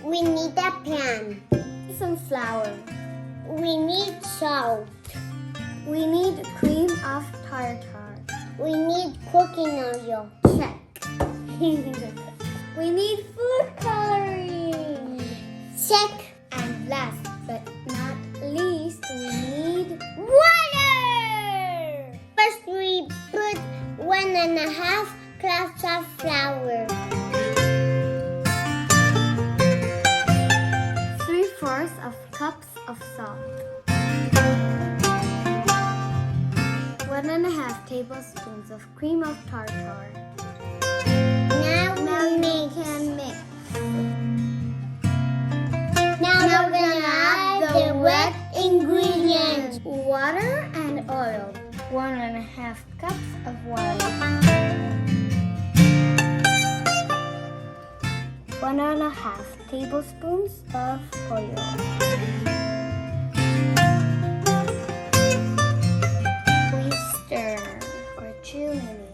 We need a pan. Some flour. We need salt. We need cream of tartar. We need cooking oil. Check. We need food coloring. Check. And last but not least, we need water. First, we put 1.5 cups of flour. 3/4 of cups of salt. 1.5 tablespoons of cream of tartar. Now we can mix. Now we're gonna add the wet ingredients. Water and oil. 1.5 cups of water. 1.5 tablespoons of oil. We stir for 2 minutes.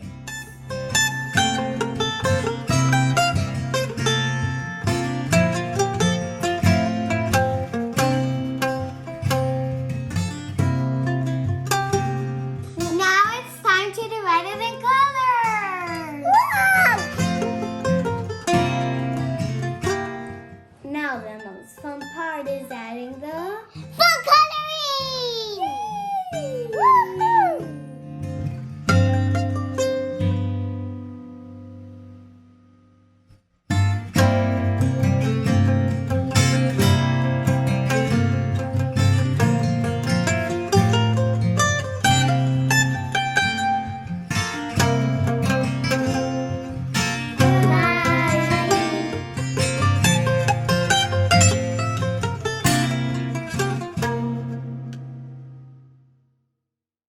Now the most fun part is adding the